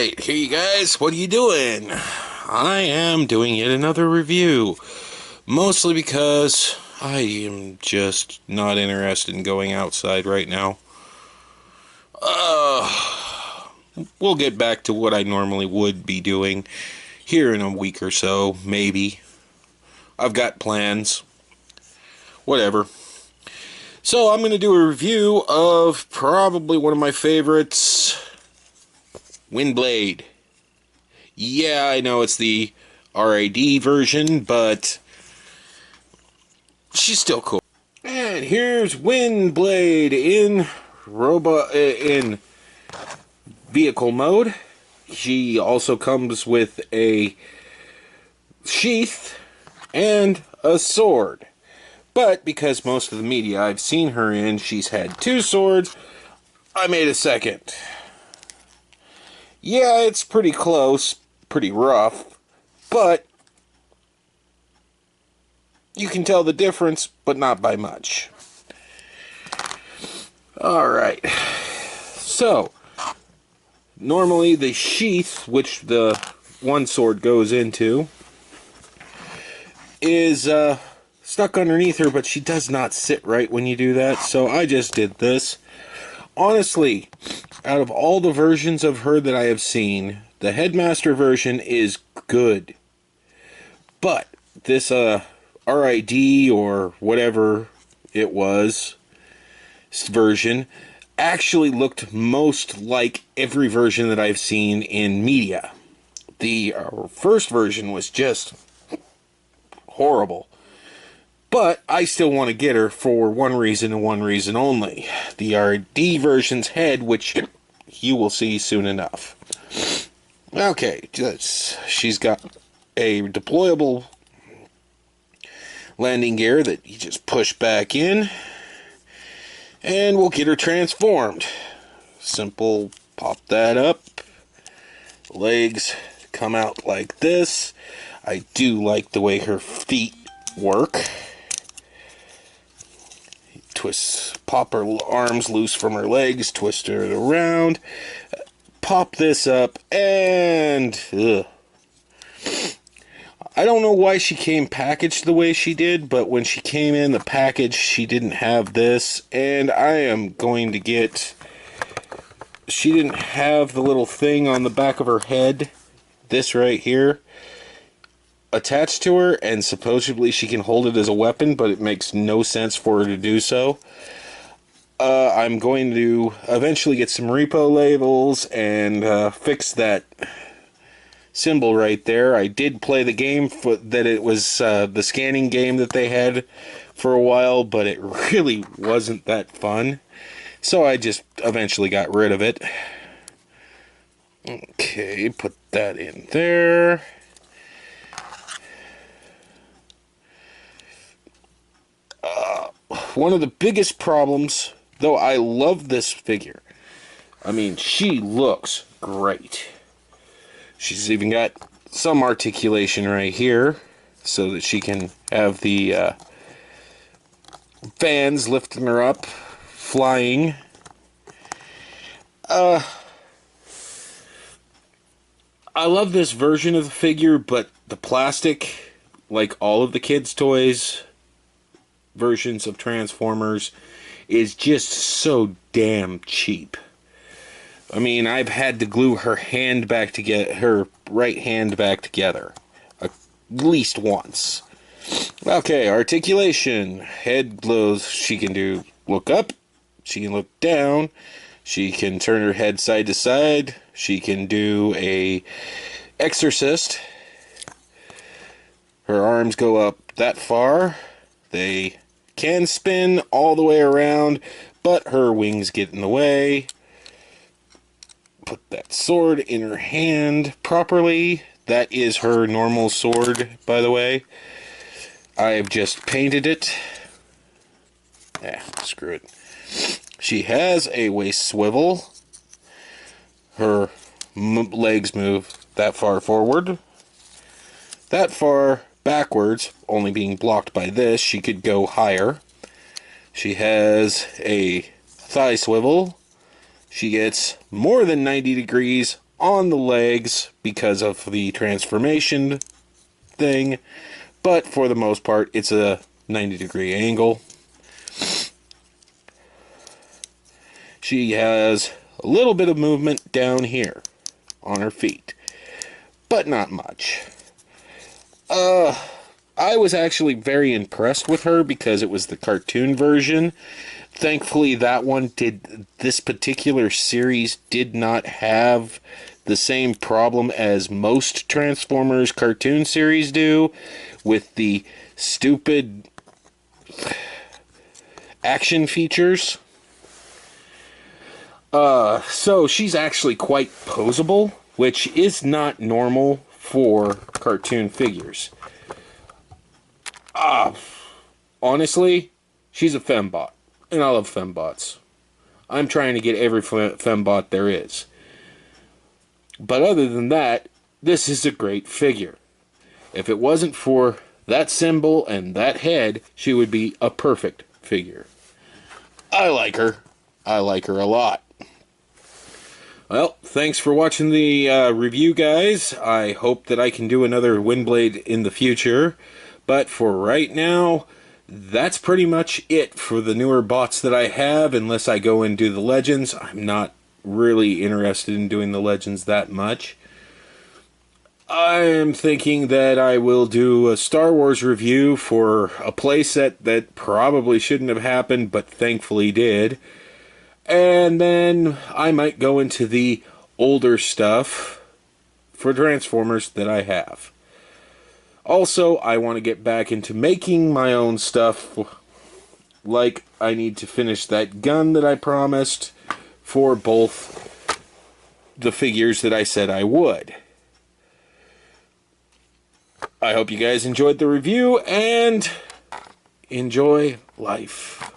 Alright, here you guys, what are you doing? I am doing yet another review. Mostly because I am just not interested in going outside right now. We'll get back to what I normally would be doing here in a week or so, maybe. I've got plans. Whatever. So I'm going to do a review of probably one of my favorites, Windblade. Yeah, I know it's the RAD version, but she's still cool. And here's Windblade in vehicle mode. She also comes with a sheath and a sword. But because most of the media I've seen her in, she's had two swords, I made a second. Yeah, it's pretty close, pretty rough, but you can tell the difference, but not by much. Alright, so normally the sheath, which the one sword goes into, is stuck underneath her, but she does not sit right when you do that, so I just did this. Honestly, out of all the versions of her that I have seen, the Headmaster version is good. But this RID or whatever it was version actually looked most like every version that I've seen in media. The first version was just horrible. But I still want to get her for one reason and one reason only. The RD version's head, which you will see soon enough. Okay, she's got a deployable landing gear that you just push back in, and we'll get her transformed. Simple, pop that up. Legs come out like this. I do like the way her feet work. Pop her arms loose from her legs, twist her around, pop this up, and I don't know why she came packaged the way she did, but when she came in the package, she didn't have this, and I am going to get... She didn't have the little thing on the back of her head, this right here, attached to her, and supposedly she can hold it as a weapon, but it makes no sense for her to do so. I'm going to eventually get some repo labels and fix that symbol right there. I did play the game that it was the scanning game that they had for a while, but it really wasn't that fun. So I just eventually got rid of it. Okay, put that in there. One of the biggest problems, though I love this figure, I mean, she looks great. She's even got some articulation right here, so that she can have the fans lifting her up, flying. I love this version of the figure, but the plastic, like all of the kids' toys versions of Transformers, is just so damn cheap. I mean, I've had to glue her hand back together, her right hand back together, at least once. Okay, articulation. Head glows. She can look up. She can look down. She can turn her head side to side. She can do a exorcist. Her arms go up that far. They can spin all the way around, but her wings get in the way. Put that sword in her hand properly. That is her normal sword, by the way. I've just painted it. Screw it. She has a waist swivel. Her legs move that far forward. That far backwards, only being blocked by this. She could go higher. She has a thigh swivel. She gets more than 90 degrees on the legs because of the transformation thing, but for the most part, it's a 90-degree angle. She has a little bit of movement down here on her feet, but not much. I was actually very impressed with her because it was the cartoon version. Thankfully, this particular series did not have the same problem as most Transformers cartoon series do, with the stupid action features. So she's actually quite posable, which is not normal for cartoon figures. Honestly, she's a fembot, and I love fembots. I'm trying to get every fembot there is. But other than that, this is a great figure. If it wasn't for that symbol and that head, she would be a perfect figure. I like her. I like her a lot. Well, thanks for watching the review, guys. I hope that I can do another Windblade in the future. But for right now, that's pretty much it for the newer bots that I have, unless I go and do the Legends. I'm not really interested in doing the Legends that much. I'm thinking that I will do a Star Wars review for a playset that probably shouldn't have happened, but thankfully did. And then I might go into the older stuff for Transformers that I have. Also, I want to get back into making my own stuff. Like, I need to finish that gun that I promised for both the figures that I said I would. I hope you guys enjoyed the review, and enjoy life.